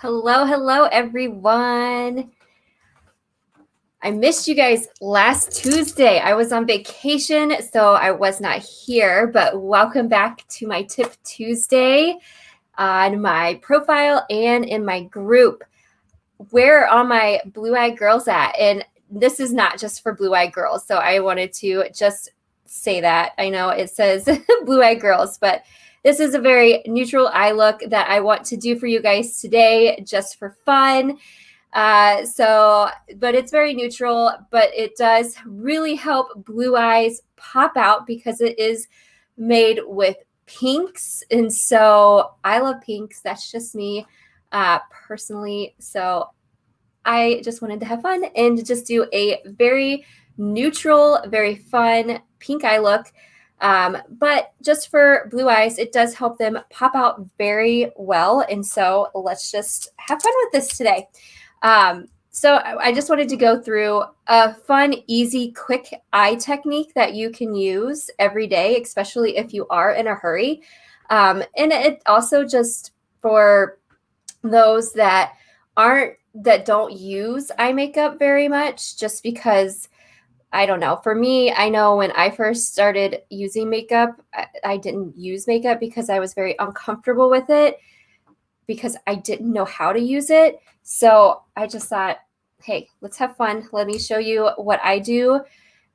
Hello, hello, everyone. I missed you guys last Tuesday. I was on vacation, so I was not here, but welcome back to my Tip Tuesday on my profile and in my group. Where are my Blue Eyed Girls at? And this is not just for Blue Eyed Girls, so I wanted to just say that. I know it says Blue Eyed Girls, but this is a very neutral eye look that I want to do for you guys today just for fun. But it's very neutral, but it does really help blue eyes pop out because it is made with pinks. And so I love pinks. That's just me personally. So I just wanted to have fun and just do a very neutral, very fun pink eye look. But just for blue eyes, it does help them pop out very well. And so let's just have fun with this today. So I just wanted to go through a fun, easy, quick eye technique that you can use every day, especially if you are in a hurry. And it also just for those that don't use eye makeup very much, just because I don't know. For me, I know when I first started using makeup, I didn't use makeup because I was very uncomfortable with it because I didn't know how to use it. So I just thought, hey, let's have fun. Let me show you what I do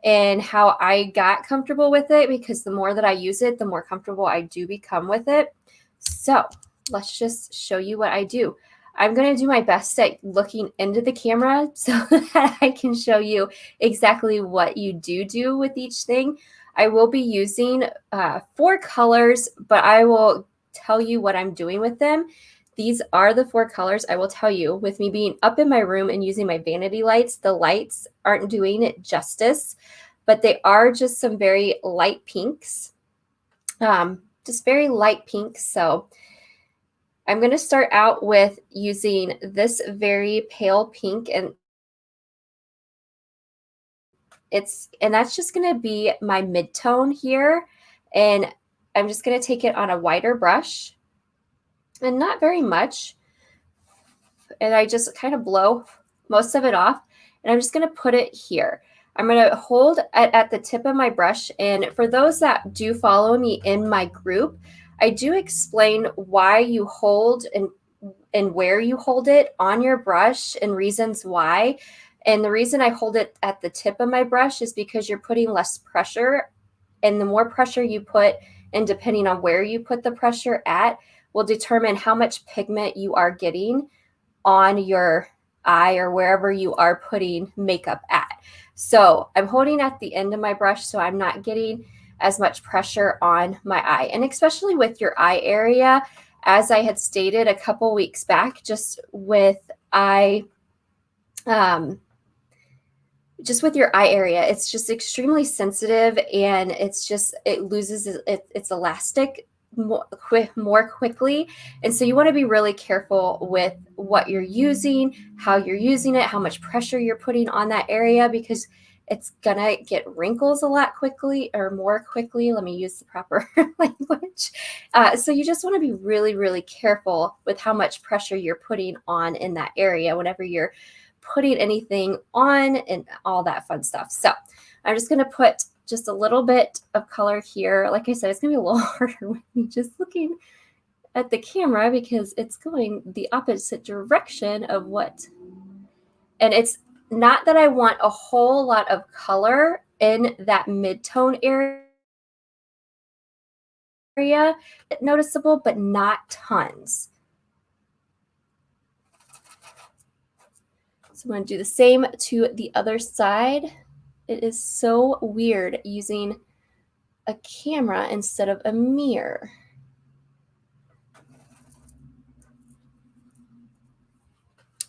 and how I got comfortable with it, because the more that I use it, the more comfortable I do become with it. So let's just show you what I do. I'm going to do my best at looking into the camera so that I can show you exactly what you do with each thing. I will be using 4 colors, but I will tell you what I'm doing with them. These are the 4 colors. I will tell you, with me being up in my room and using my vanity lights, the lights aren't doing it justice, but they are just some very light pinks, just very light pinks. So I'm going to start out with using this very pale pink, and that's just going to be my mid-tone here. And I'm just going to take it on a wider brush, and not very much. And I just kind of blow most of it off. And I'm just going to put it here. I'm going to hold at the tip of my brush. And for those that do follow me in my group, I do explain why you hold and where you hold it on your brush and reasons why. And the reason I hold it at the tip of my brush is because you're putting less pressure. And the more pressure you put, and depending on where you put the pressure at, will determine how much pigment you are getting on your eye or wherever you are putting makeup at. So I'm holding at the end of my brush so I'm not getting as much pressure on my eye. And especially with your eye area, as I had stated a couple weeks back, just with your eye area, it's just extremely sensitive, and it loses its elastic more quickly. And so you want to be really careful with what you're using, how you're using it, how much pressure you're putting on that area, because it's gonna get wrinkles a lot quickly, or more quickly. Let me use the proper language. So you just want to be really, really careful with how much pressure you're putting on in that area whenever you're putting anything on and all that fun stuff. So I'm just going to put just a little bit of color here. Like I said, it's going to be a little harder with me just looking at the camera because it's going the opposite direction of what. And it's not that I want a whole lot of color in that mid-tone area, noticeable, but not tons. So I'm going to do the same to the other side. It is so weird using a camera instead of a mirror.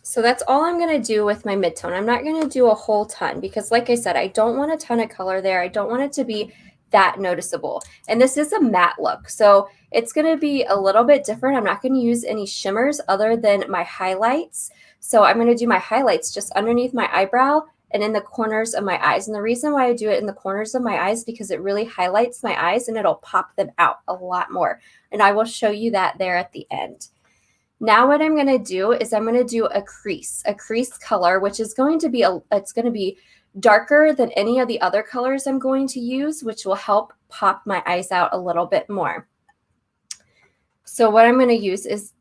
So that's all I'm going to do with my mid-tone. I'm not going to do a whole ton because, like I said, I don't want a ton of color there. I don't want it to be that noticeable. And this is a matte look, so it's going to be a little bit different. I'm not going to use any shimmers other than my highlights. So I'm going to do my highlights just underneath my eyebrow and in the corners of my eyes. And the reason why I do it in the corners of my eyes, because it really highlights my eyes and it'll pop them out a lot more. And I will show you that there at the end. Now what I'm going to do is I'm going to do a crease color, which is going to be it's going to be darker than any of the other colors I'm going to use, which will help pop my eyes out a little bit more. So what I'm going to use is,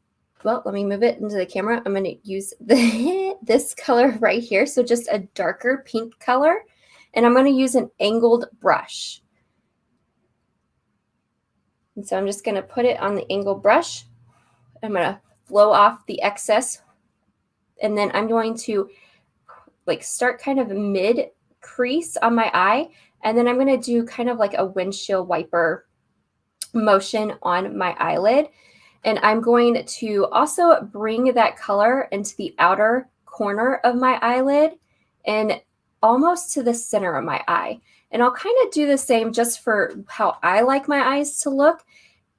well, let me move it into the camera. I'm going to use this color right here. So just a darker pink color. And I'm going to use an angled brush. And so I'm just going to put it on the angled brush. I'm going to blow off the excess. And then I'm going to like start kind of mid crease on my eye. And then I'm going to do kind of like a windshield wiper motion on my eyelid. And I'm going to also bring that color into the outer corner of my eyelid and almost to the center of my eye. And I'll kind of do the same just for how I like my eyes to look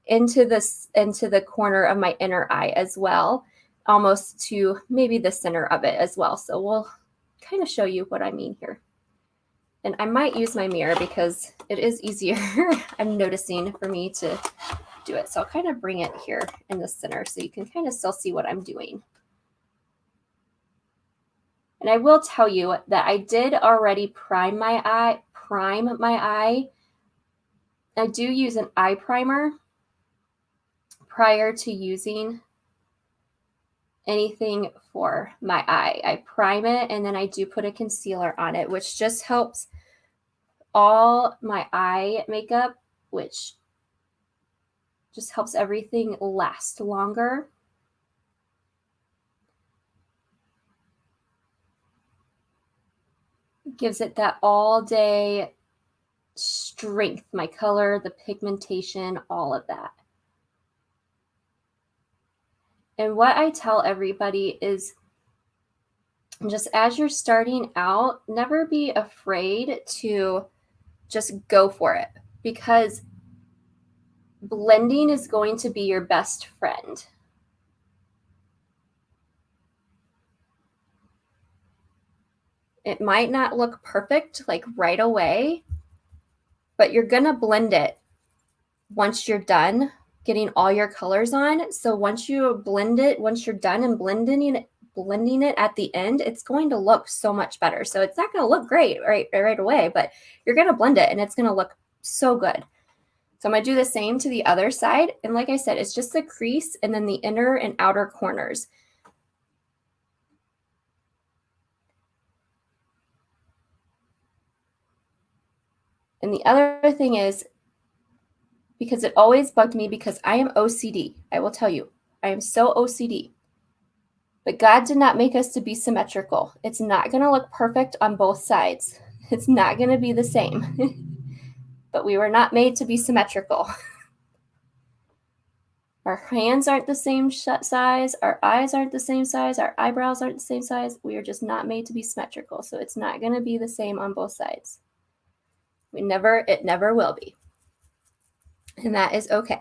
into the corner of my inner eye as well, almost to maybe the center of it as well. So we'll kind of show you what I mean here. And I might use my mirror because it is easier, I'm noticing, for me to do it. So I'll kind of bring it here in the center so you can kind of still see what I'm doing. And I will tell you that I did already prime my eye. I do use an eye primer prior to using anything for my eye. I prime it and then I do put a concealer on it, which just helps all my eye makeup, which just helps everything last longer. It gives it that all day strength, my color, the pigmentation, all of that. And what I tell everybody is just as you're starting out, never be afraid to just go for it, because blending is going to be your best friend. It might not look perfect like right away, but you're going to blend it once you're done getting all your colors on. So once you blend it, once you're done and blending it at the end, it's going to look so much better. So it's not going to look great right away, but you're going to blend it and it's going to look so good. So I'm going to do the same to the other side. And like I said, it's just the crease and then the inner and outer corners. And the other thing is, because it always bugged me, because I am OCD. I will tell you, I am so OCD. But God did not make us to be symmetrical. It's not going to look perfect on both sides. It's not going to be the same. But we were not made to be symmetrical. Our hands aren't the same size. Our eyes aren't the same size. Our eyebrows aren't the same size. We are just not made to be symmetrical. So it's not going to be the same on both sides. It never will be. And that is okay.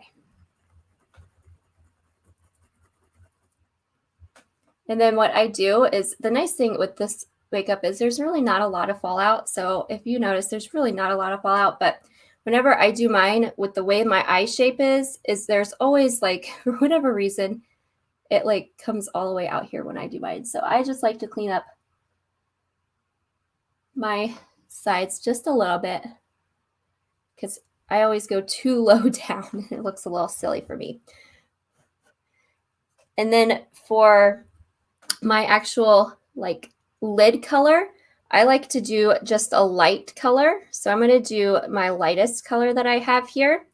And then what I do is, the nice thing with this makeup is there's really not a lot of fallout. So if you notice, there's really not a lot of fallout, but whenever I do mine, with the way my eye shape is there's always, like, for whatever reason, it like comes all the way out here when I do mine. So I just like to clean up my sides just a little bit, because I always go too low down and it looks a little silly for me. And then for my actual like lid color, I like to do just a light color. So I'm going to do my lightest color that I have here.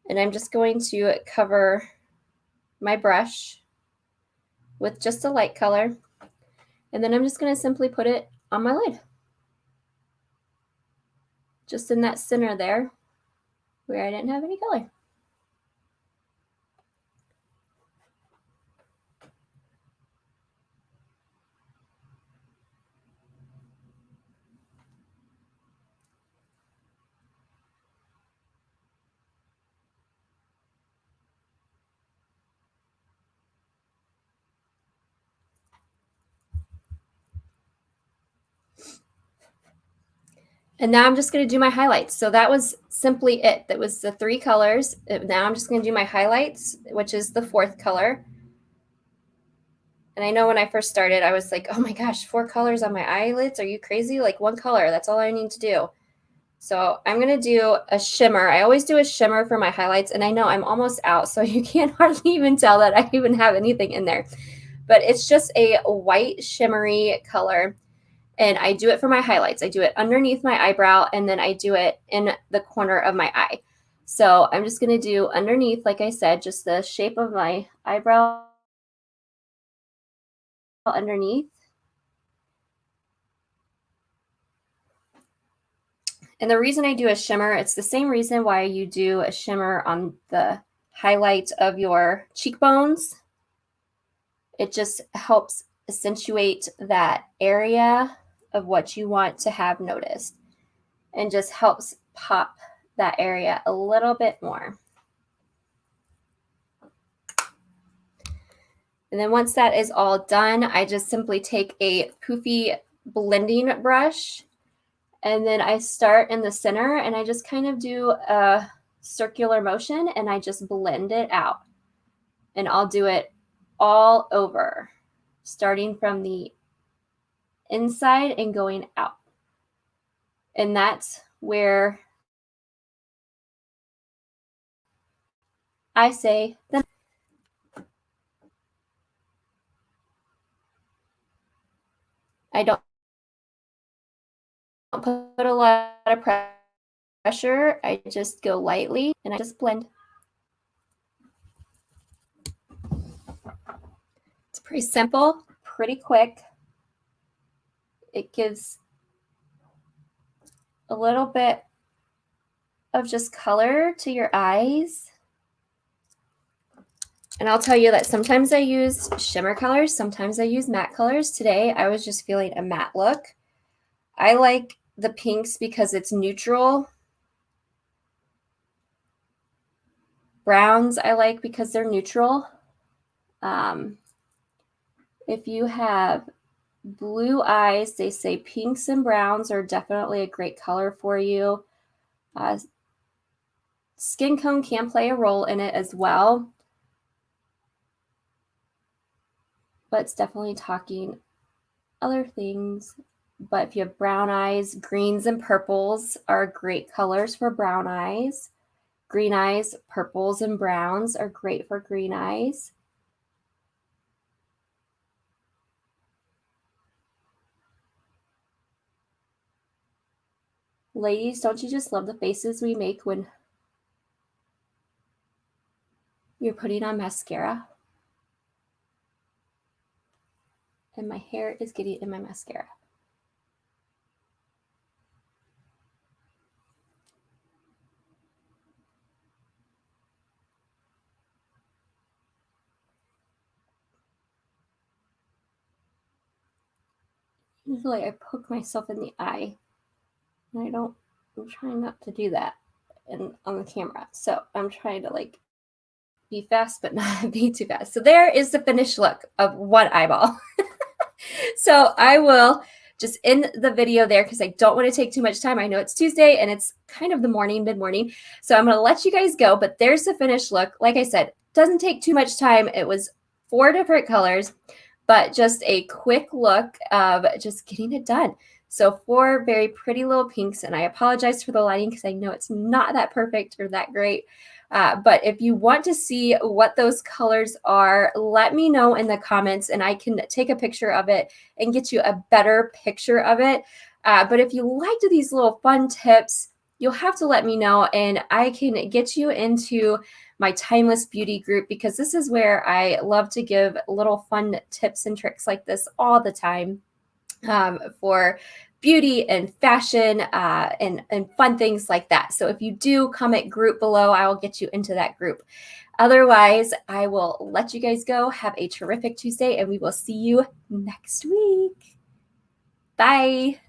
And I'm just going to cover my brush with just a light color. And then I'm just going to simply put it on my lid. Just in that center there where I didn't have any color. And now I'm just going to do my highlights. So that was simply it. That was the 3 colors. Now I'm just going to do my highlights, which is the 4th color. And I know when I first started, I was like, oh my gosh, 4 colors on my eyelids. Are you crazy? Like 1 color, that's all I need to do. So I'm going to do a shimmer. I always do a shimmer for my highlights, and I know I'm almost out, so you can't hardly even tell that I even have anything in there. But it's just a white shimmery color, and I do it for my highlights. I do it underneath my eyebrow, and then I do it in the corner of my eye. So I'm just going to do underneath, like I said, just the shape of my eyebrow underneath. And the reason I do a shimmer, it's the same reason why you do a shimmer on the highlight of your cheekbones. It just helps accentuate that area of what you want to have noticed and just helps pop that area a little bit more. And then once that is all done, I just simply take a poofy blending brush, and then I start in the center and I just kind of do a circular motion and I just blend it out. And I'll do it all over, starting from the inside and going out. And that's where I say the I don't put a lot of pressure. I just go lightly and I just blend. It's pretty simple, pretty quick. It gives a little bit of just color to your eyes. And I'll tell you that sometimes I use shimmer colors, sometimes I use matte colors. Today, I was just feeling a matte look. I like the pinks because it's neutral. Browns I like because they're neutral. If you have blue eyes, they say pinks and browns are definitely a great color for you. Skin tone can play a role in it as well, but it's definitely talking other things. But if you have brown eyes, greens and purples are great colors for brown eyes. Green eyes, purples and browns are great for green eyes. Ladies, don't you just love the faces we make when you're putting on mascara? And my hair is getting in my mascara. Usually I poke myself in the eye, and I'm trying not to do that on the camera. So I'm trying to like be fast, but not be too fast. So there is the finished look of one eyeball. So I will just end the video there because I don't want to take too much time. I know it's Tuesday and it's kind of the morning, mid-morning. So I'm going to let you guys go, but there's the finished look. Like I said, doesn't take too much time. It was 4 different colors, but just a quick look of just getting it done. So 4 very pretty little pinks, and I apologize for the lighting because I know it's not that perfect or that great. But if you want to see what those colors are, let me know in the comments and I can take a picture of it and get you a better picture of it. But if you liked these little fun tips, you'll have to let me know and I can get you into my Timeless Beauty group because this is where I love to give little fun tips and tricks like this all the time for beauty and fashion and fun things like that. So if you do comment group below, I will get you into that group. Otherwise, I will let you guys go. Have a terrific Tuesday and we will see you next week. Bye.